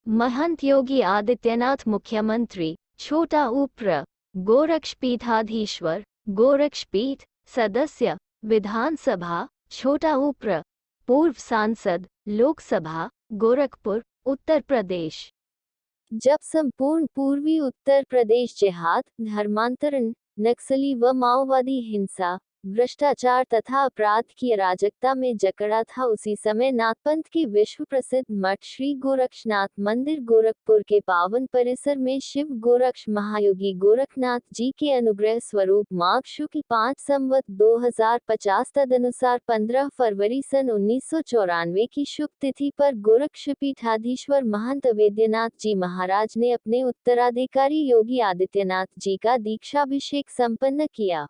महंत योगी आदित्यनाथ मुख्यमंत्री, छोटा उप्र, गोरक्षपीठाधीश्वर, गोरक्षपीठ, सदस्य, विधानसभा, छोटा उप्र, पूर्व सांसद, लोकसभा, गोरखपुर, उत्तर प्रदेश। जब संपूर्ण पूर्वी उत्तर प्रदेश जिहाद, धर्मांतरण, नक्सली व माओवादी हिंसा, भ्रष्टाचार तथा अपराध की अराजकता में जकड़ा था, उसी समय नाथपंथ के विश्व प्रसिद्ध मठ श्री गोरक्षनाथ मंदिर गोरखपुर के पावन परिसर में शिव गोरक्ष महायोगी गोरखनाथ जी के अनुग्रह स्वरूप माघ शुक्ल 5 संवत 2050 तदनुसार 15 फरवरी सन 1994 की शुभ तिथि पर गोरक्षपीठाधीश्वर महंत अवेद्यनाथ जी महाराज ने अपने उत्तराधिकारी योगी आदित्यनाथ जी का दीक्षाभिषेक संपन्न किया।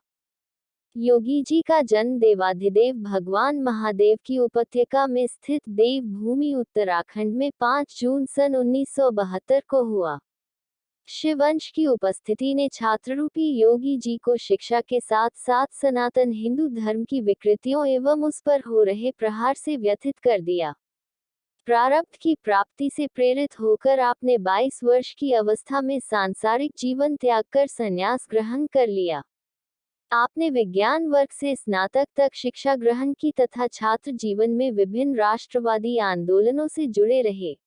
योगी जी का जन्म देवाधिदेव भगवान महादेव की उपत्यका में स्थित देव भूमि उत्तराखंड में 5 जून सन 1972 को हुआ। शिवंश की उपस्थिति ने छात्ररूपी योगी जी को शिक्षा के साथ साथ सनातन हिंदू धर्म की विकृतियों एवं उस पर हो रहे प्रहार से व्यथित कर दिया। प्रारब्ध की प्राप्ति से प्रेरित होकर आपने 22 वर्ष की अवस्था में सांसारिक जीवन त्याग कर संन्यास ग्रहण कर लिया। आपने विज्ञान वर्ग से स्नातक तक शिक्षा ग्रहण की तथा छात्र जीवन में विभिन्न राष्ट्रवादी आंदोलनों से जुड़े रहे।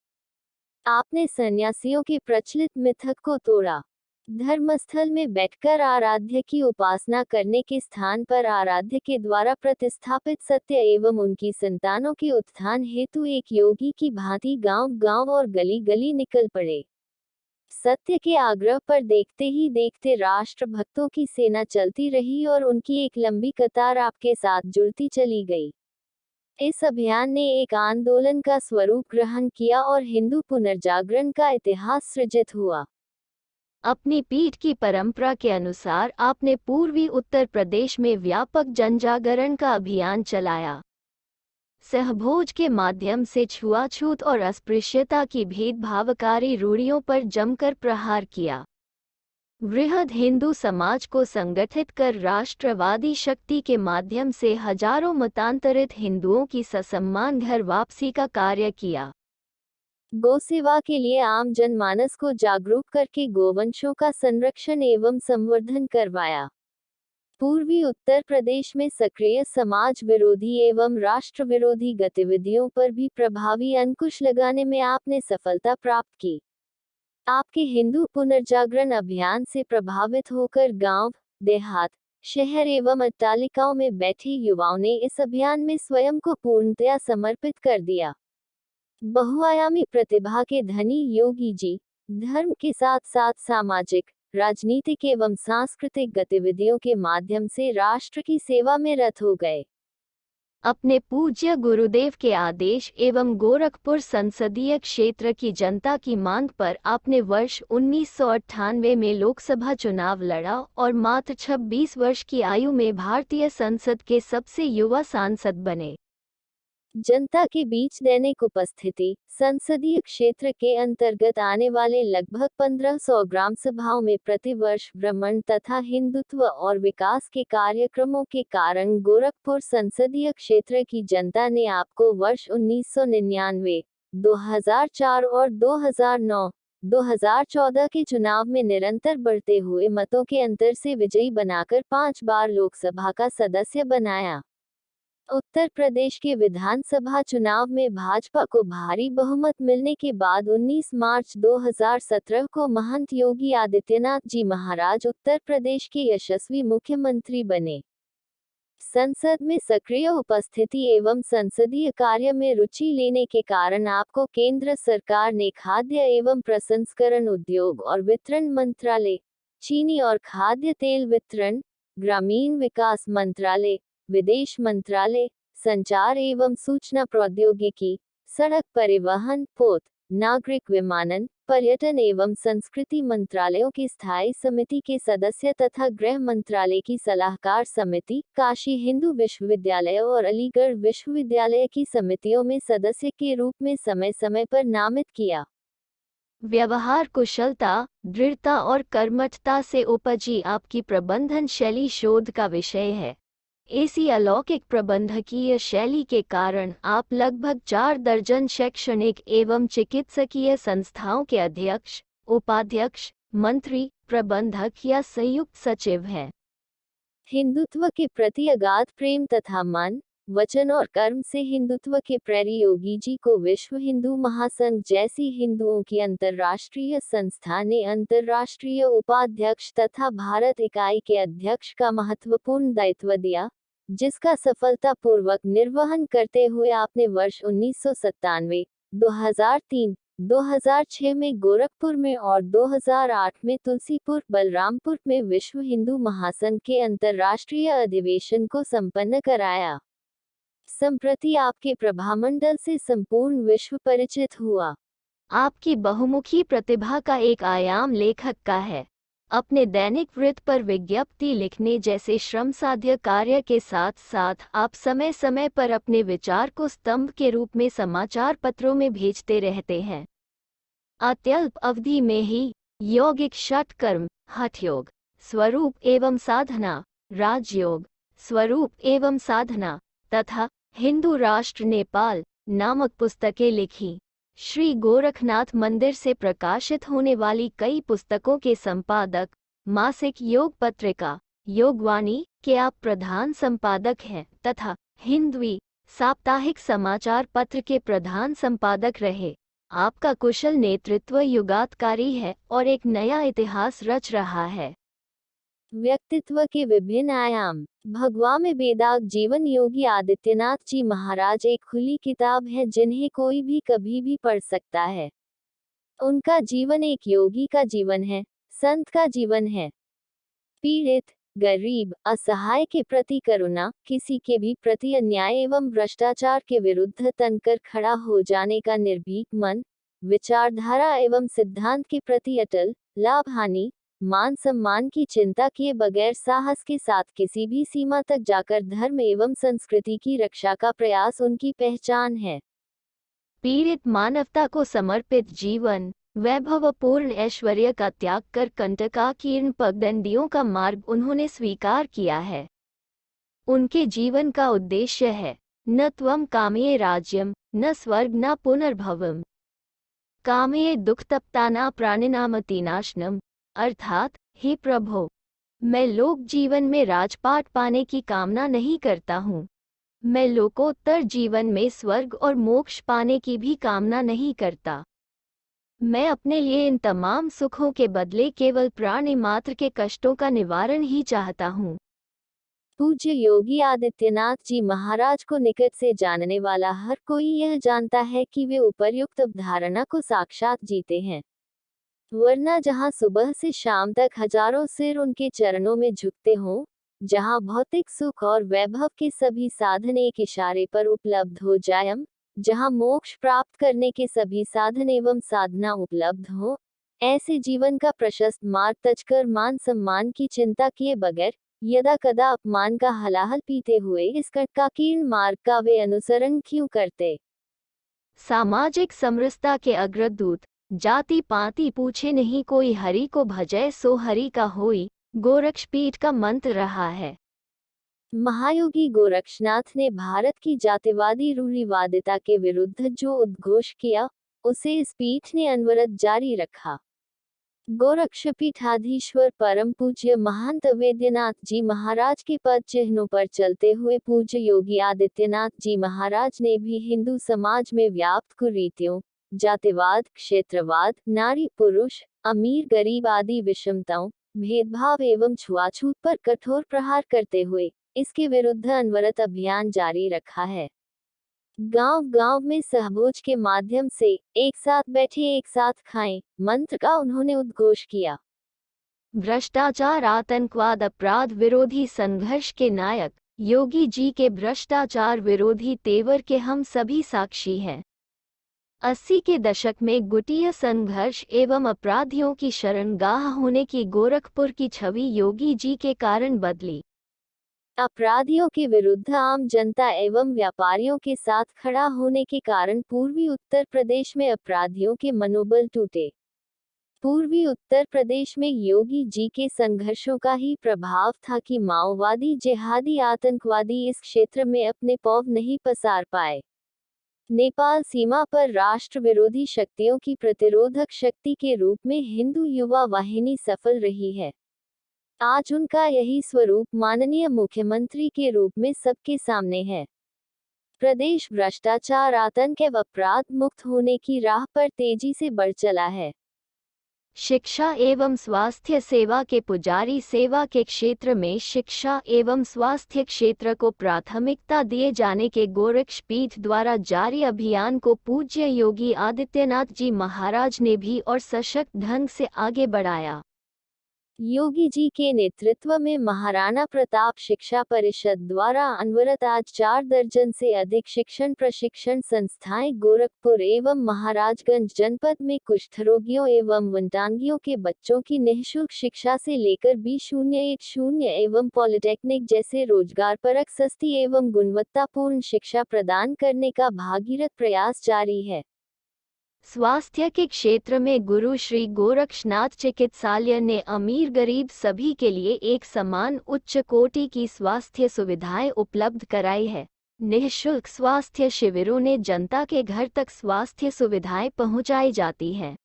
आपने सन्यासियों के प्रचलित मिथक को तोड़ा। धर्मस्थल में बैठकर आराध्य की उपासना करने के स्थान पर आराध्य के द्वारा प्रतिस्थापित सत्य एवं उनकी संतानों के उत्थान हेतु एक योगी की भांति गांव-गांव और गली-गली निकल पड़े। सत्य के आग्रह पर देखते ही देखते राष्ट्र भक्तों की सेना चलती रही और उनकी एक लंबी कतार आपके साथ जुड़ती चली गई। इस अभियान ने एक आंदोलन का स्वरूप ग्रहण किया और हिंदू पुनर्जागरण का इतिहास सृजित हुआ। अपनी पीठ की परंपरा के अनुसार आपने पूर्वी उत्तर प्रदेश में व्यापक जनजागरण का अभियान चलाया। सहभोज के माध्यम से छुआछूत और अस्पृश्यता की भेदभावकारी रूढ़ियों पर जमकर प्रहार किया। वृहद हिंदू समाज को संगठित कर राष्ट्रवादी शक्ति के माध्यम से हजारों मतांतरित हिंदुओं की ससम्मान घर वापसी का कार्य किया। गौ सेवा के लिए आम जनमानस को जागरूक करके गोवंशों का संरक्षण एवं संवर्धन करवाया। पूर्वी उत्तर प्रदेश में सक्रिय समाज विरोधी एवं राष्ट्र विरोधी गतिविधियों पर भी प्रभावी अंकुश लगाने में आपने सफलता प्राप्त की। आपके हिंदू पुनर्जागरण अभियान से प्रभावित होकर गांव, देहात, शहर एवं अट्टालिकाओं में बैठे युवाओं ने इस अभियान में स्वयं को पूर्णतया समर्पित कर दिया। बहुआयामी प्रतिभा के धनी योगी जी धर्म के साथ साथ सामाजिक, राजनीतिक एवं सांस्कृतिक गतिविधियों के माध्यम से राष्ट्र की सेवा में रत हो गए। अपने पूज्य गुरुदेव के आदेश एवं गोरखपुर संसदीय क्षेत्र की जनता की मांग पर आपने वर्ष 1998 में लोकसभा चुनाव लड़ा और मात्र 26 वर्ष की आयु में भारतीय संसद के सबसे युवा सांसद बने। जनता के बीच दैनिक उपस्थिति, संसदीय क्षेत्र के अंतर्गत आने वाले लगभग 1500 ग्राम सभाओं में प्रतिवर्ष भ्रमण तथा हिंदुत्व और विकास के कार्यक्रमों के कारण गोरखपुर संसदीय क्षेत्र की जनता ने आपको वर्ष 1999, 2004 और 2009, 2014 के चुनाव में निरंतर बढ़ते हुए मतों के अंतर से विजयी बनाकर 5 बार लोकसभा का सदस्य बनाया। उत्तर प्रदेश के विधानसभा चुनाव में भाजपा को भारी बहुमत मिलने के बाद 19 मार्च 2017 को महंत योगी आदित्यनाथ जी महाराज उत्तर प्रदेश के यशस्वी मुख्यमंत्री बने। संसद में सक्रिय उपस्थिति एवं संसदीय कार्य में रुचि लेने के कारण आपको केंद्र सरकार ने खाद्य एवं प्रसंस्करण उद्योग और वितरण मंत्रालय, चीनी और खाद्य तेल वितरण, ग्रामीण विकास मंत्रालय, विदेश मंत्रालय, संचार एवं सूचना प्रौद्योगिकी, सड़क परिवहन, पोत, नागरिक विमानन, पर्यटन एवं संस्कृति मंत्रालयों की स्थायी समिति के सदस्य तथा गृह मंत्रालय की सलाहकार समिति, काशी हिंदू विश्वविद्यालय और अलीगढ़ विश्वविद्यालय की समितियों में सदस्य के रूप में समय समय पर नामित किया। व्यवहार कुशलता, दृढ़ता और कर्मठता से उपजी आपकी प्रबंधन शैली शोध का विषय है। ऐसी अलौकिक प्रबंधकीय शैली के कारण आप लगभग 4 दर्जन शैक्षणिक एवं चिकित्सकीय संस्थाओं के अध्यक्ष, उपाध्यक्ष, मंत्री, प्रबंधक या संयुक्त सचिव हैं। हिंदुत्व के प्रति अगाध प्रेम तथा मन, वचन और कर्म से हिंदुत्व के प्रेरी योगी जी को विश्व हिंदू महासंघ जैसी हिंदुओं की अंतर्राष्ट्रीय संस्था ने अंतर्राष्ट्रीय उपाध्यक्ष तथा भारत इकाई के अध्यक्ष का महत्वपूर्ण दायित्व दिया, जिसका सफलतापूर्वक निर्वहन करते हुए आपने वर्ष 1997, 2003, 2006 में गोरखपुर में और 2008 में तुलसीपुर, बलरामपुर में विश्व हिंदू महासंघ के अंतर्राष्ट्रीय अधिवेशन को संपन्न कराया। संप्रति आपके प्रभामंडल से संपूर्ण विश्व परिचित हुआ। आपकी बहुमुखी प्रतिभा का एक आयाम लेखक का है। अपने दैनिक वृत्त पर विज्ञप्ति लिखने जैसे श्रमसाध्य कार्य के साथ साथ आप समय समय पर अपने विचार को स्तंभ के रूप में समाचार पत्रों में भेजते रहते हैं। अत्यल्प अवधि में ही यौगिक षटकर्म, हठयोग, स्वरूप एवं साधना, राजयोग, स्वरूप एवं साधना तथा हिंदू राष्ट्र नेपाल नामक पुस्तकें लिखी। श्री गोरखनाथ मंदिर से प्रकाशित होने वाली कई पुस्तकों के संपादक, मासिक योग पत्रिका योगवाणी के आप प्रधान संपादक हैं तथा हिंदवी साप्ताहिक समाचार पत्र के प्रधान संपादक रहे। आपका कुशल नेतृत्व युगांतकारी है और एक नया इतिहास रच रहा है। व्यक्तित्व के विभिन्न आयाम। भगवा में बेदाग जीवन योगी आदित्यनाथ जी महाराज एक खुली किताब है जिन्हें कोई भी कभी भी पढ़ सकता है। उनका जीवन एक योगी का जीवन है, संत का जीवन है। पीड़ित, गरीब, असहाय के प्रति करुणा, किसी के भी प्रति अन्याय एवं भ्रष्टाचार के विरुद्ध तनकर खड़ा हो जाने का निर्भीक मन, विचारधारा एवं सिद्धांत के प्रति अटल, लाभ हानि, मान सम्मान की चिंता किए बगैर साहस के साथ किसी भी सीमा तक जाकर धर्म एवं संस्कृति की रक्षा का प्रयास उनकी पहचान है। पीड़ित मानवता को समर्पित जीवन, वैभवपूर्ण ऐश्वर्य का त्याग कर कंटकाकीर्ण पगडंडियों का मार्ग उन्होंने स्वीकार किया है। उनके जीवन का उद्देश्य है न त्वं कामये राज्यम, न स्वर्ग न पुनर्भवम, कामये दुःखतप्ताना प्राणिनामतिनाशनम, अर्थात हे प्रभो, मैं लोक जीवन में राजपाट पाने की कामना नहीं करता हूँ। मैं लोकोत्तर जीवन में स्वर्ग और मोक्ष पाने की भी कामना नहीं करता। मैं अपने लिए इन तमाम सुखों के बदले केवल प्राणी मात्र के कष्टों का निवारण ही चाहता हूँ। पूज्य योगी आदित्यनाथ जी महाराज को निकट से जानने वाला हर कोई यह जानता है कि वे उपर्युक्त अवधारणा को साक्षात जीते हैं। वरना जहाँ सुबह से शाम तक हजारों सिर उनके चरणों में झुकते हों, जहाँ भौतिक सुख और वैभव के सभी साधन एक इशारे पर उपलब्ध हो जाएं, जहाँ मोक्ष प्राप्त करने के सभी साधन एवं साधना उपलब्ध हो, ऐसे जीवन का प्रशस्त मार्ग तजकर मान सम्मान की चिंता किए बगैर यदा कदा अपमान का हलाहल पीते हुए इस कटकाकीर्ण मार्ग का वे अनुसरण क्यों करते? सामाजिक समरसता के अग्रदूत, जाति पाति पूछे नहीं कोई हरि को भजय सो हरि का होई, गोरक्षपीठ का मंत्र रहा है। महायोगी गोरक्षनाथ ने भारत की जातिवादी रूढ़िवादिता के विरुद्ध जो उद्घोष किया, उसे इस पीठ ने अनवरत जारी रखा। गोरक्षपीठाधीश्वर परम पूज्य महंत वैद्यनाथ जी महाराज के पद चिन्हों पर चलते हुए पूज्य योगी आदित्यनाथ जी महाराज ने भी हिंदू समाज में व्याप्त कुरीतियों, जातिवाद, क्षेत्रवाद, नारी पुरुष, अमीर गरीब आदि विषमताओं, भेदभाव एवं छुआछूत पर कठोर प्रहार करते हुए इसके विरुद्ध अनवरत अभियान जारी रखा है। गांव गांव में सहभोज के माध्यम से एक साथ बैठे एक साथ खाएं मंत्र का उन्होंने उद्घोष किया। भ्रष्टाचार, आतंकवाद, अपराध विरोधी संघर्ष के नायक योगी जी के भ्रष्टाचार विरोधी तेवर के हम सभी साक्षी हैं। 80 के दशक में गुटीय संघर्ष एवं अपराधियों की शरणगाह होने की गोरखपुर की छवि योगी जी के कारण बदली। अपराधियों के विरुद्ध आम जनता एवं व्यापारियों के साथ खड़ा होने के कारण पूर्वी उत्तर प्रदेश में अपराधियों के मनोबल टूटे। पूर्वी उत्तर प्रदेश में योगी जी के संघर्षों का ही प्रभाव था कि माओवादी जिहादी आतंकवादी इस क्षेत्र में अपने पौव नहीं पसार पाए। नेपाल सीमा पर राष्ट्र विरोधी शक्तियों की प्रतिरोधक शक्ति के रूप में हिंदू युवा वाहिनी सफल रही है। आज उनका यही स्वरूप माननीय मुख्यमंत्री के रूप में सबके सामने है। प्रदेश भ्रष्टाचार आतंक एवं अपराध मुक्त होने की राह पर तेजी से बढ़ चला है। शिक्षा एवं स्वास्थ्य सेवा के पुजारी सेवा के क्षेत्र में शिक्षा एवं स्वास्थ्य क्षेत्र को प्राथमिकता दिए जाने के गोरक्षपीठ द्वारा जारी अभियान को पूज्य योगी आदित्यनाथ जी महाराज ने भी और सशक्त ढंग से आगे बढ़ाया। योगी जी के नेतृत्व में महाराणा प्रताप शिक्षा परिषद द्वारा अनवरत आज 4 दर्जन से अधिक शिक्षण प्रशिक्षण संस्थाएं गोरखपुर एवं महाराजगंज जनपद में कुष्ठ रोगियों एवं वंटांगियों के बच्चों की निःशुल्क शिक्षा से लेकर B010 एवं पॉलिटेक्निक जैसे रोजगारपरक सस्ती एवं गुणवत्तापूर्ण शिक्षा प्रदान करने का भागीरथ प्रयास जारी है। स्वास्थ्य के क्षेत्र में गुरु श्री गोरक्षनाथ चिकित्सालय ने अमीर गरीब सभी के लिए एक समान उच्च कोटि की स्वास्थ्य सुविधाएं उपलब्ध कराई है। निःशुल्क स्वास्थ्य शिविरों ने जनता के घर तक स्वास्थ्य सुविधाएं पहुंचाई जाती हैं।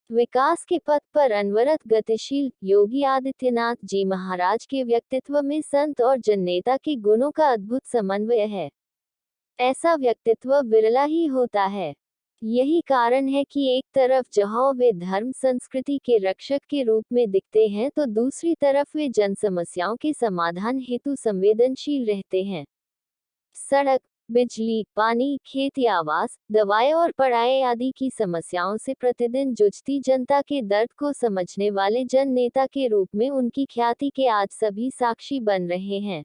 विकास के पथ पर अनवरत गतिशील योगी आदित्यनाथ जी महाराज के व्यक्तित्व में संत और जननेता के गुणों का अद्भुत समन्वय है। ऐसा व्यक्तित्व विरला ही होता है। यही कारण है कि एक तरफ जहां वे धर्म संस्कृति के रक्षक के रूप में दिखते हैं तो दूसरी तरफ वे जन समस्याओं के समाधान हेतु संवेदनशील रहते हैं। सड़क, बिजली, पानी, खेती, आवास, दवाएं और पढ़ाई आदि की समस्याओं से प्रतिदिन जूझती जनता के दर्द को समझने वाले जन नेता के रूप में उनकी ख्याति के आज सभी साक्षी बन रहे हैं।